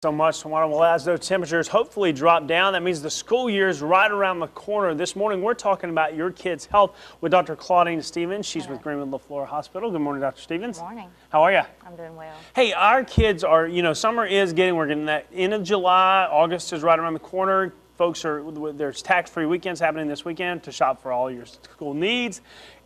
So much tomorrow. Well, as those temperatures hopefully drop down, that means the school year is right around the corner. This morning, we're talking about your kids' health with Dr. Claudine Stevens. She's with Greenwood LaFleur Hospital. Good morning, Dr. Stevens. Good morning. How are you? I'm doing well. Hey, our kids are, summer is we're getting that end of July. August is right around the corner. Folks there's tax-free weekends happening this weekend to shop for all your school needs.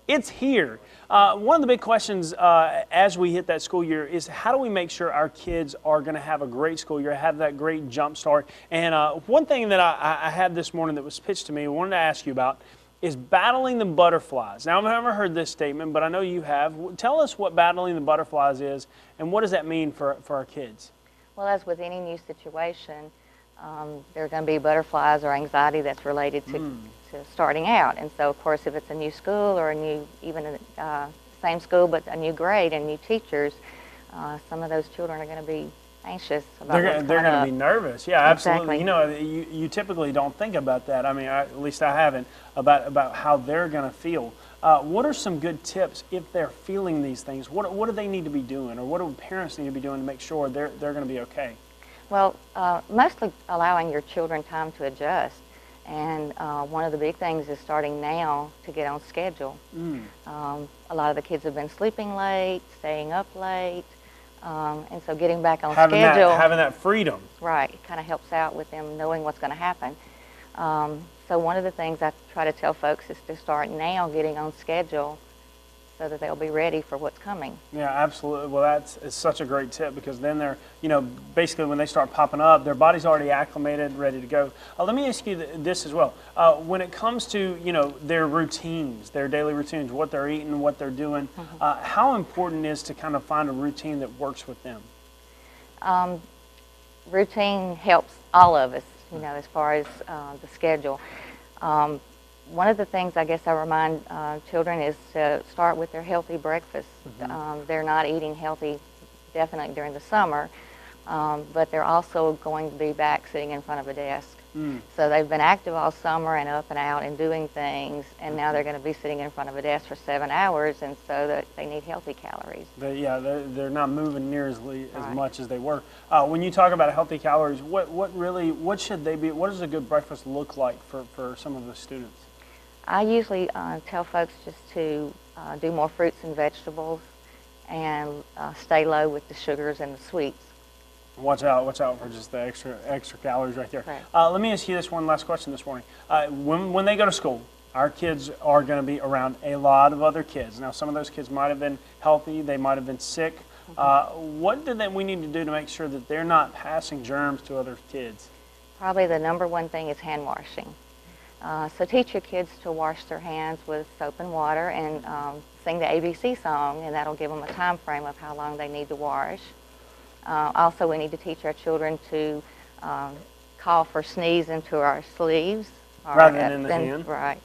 It's here. One of the big questions as we hit that school year is how do we make sure our kids are going to have a great school year, have that great jump start? And one thing that I had this morning that was pitched to me, I wanted to ask you about, is battling the butterflies. Now, I've never heard this statement, but I know you have. Tell us what battling the butterflies is, and what does that mean for our kids? Well, as with any new situation, there are going to be butterflies or anxiety that's related to starting out. And so, of course, if it's a new school or a new, even same school but a new grade and new teachers, some of those children are going to be anxious about they're going to be nervous. Yeah, absolutely. Exactly. You typically don't think about that. I mean, at least I haven't, about how they're going to feel. What are some good tips if they're feeling these things? What do they need to be doing, or what do parents need to be doing to make sure they're going to be okay? Well, mostly allowing your children time to adjust. And one of the big things is starting now to get on schedule. A lot of the kids have been sleeping late, staying up late, and so getting back on schedule. Having that freedom. Right, it kind of helps out with them knowing what's going to happen. So one of the things I try to tell folks is to start now getting on schedule so that they'll be ready for what's coming. Yeah, absolutely. Well, it's such a great tip, because then they're, basically when they start popping up, their body's already acclimated, ready to go. Let me ask you this as well. When it comes to, their routines, their daily routines, what they're eating, what they're doing, how important is to kind of find a routine that works with them? Routine helps all of us, as far as the schedule. One of the things I guess I remind children is to start with their healthy breakfast. They're not eating healthy definitely during the summer, but they're also going to be back sitting in front of a desk. So they've been active all summer and up and out and doing things, and now they're going to be sitting in front of a desk for 7 hours, and so that they need healthy calories. They're not moving near as much as they were. When you talk about healthy calories, what should they be? What does a good breakfast look like for some of the students? I usually tell folks just to do more fruits and vegetables and stay low with the sugars and the sweets. Watch out for just the extra calories right there. Right. Let me ask you this one last question this morning. When they go to school, our kids are going to be around a lot of other kids. Now, some of those kids might have been healthy, they might have been sick. What do we need to do to make sure that they're not passing germs to other kids? Probably the number one thing is hand washing. So teach your kids to wash their hands with soap and water, and sing the ABC song, and that'll give them a time frame of how long they need to wash. Also, we need to teach our children to call for sneeze into our sleeves. Rather than in the hand. Right.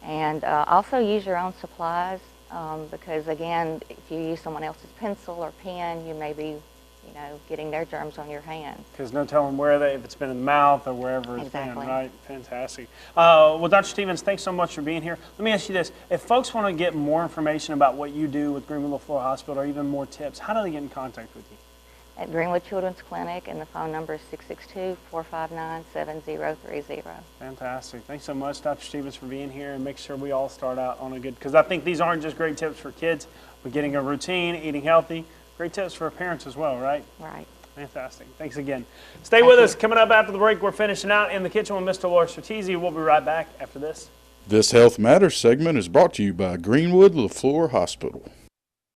And also use your own supplies, because again, if you use someone else's pencil or pen, you may be getting their germs on your hands. Because no telling if it's been in the mouth or wherever it's been, right? Fantastic. Well, Dr. Stevens, thanks so much for being here. Let me ask you this. If folks want to get more information about what you do with Greenwood LaFleur Hospital, or even more tips, how do they get in contact with you? At Greenwood Children's Clinic, and the phone number is 662-459-7030. Fantastic. Thanks so much, Dr. Stevens, for being here, and make sure we all start out on a good, because I think these aren't just great tips for kids, but getting a routine, eating healthy. Great tips for parents as well, right? Right. Fantastic. Thanks again. Stay with us. Coming up after the break, we're finishing out in the kitchen with Mr. Laura Stratezy. We'll be right back after this. This Health Matters segment is brought to you by Greenwood LaFleur Hospital.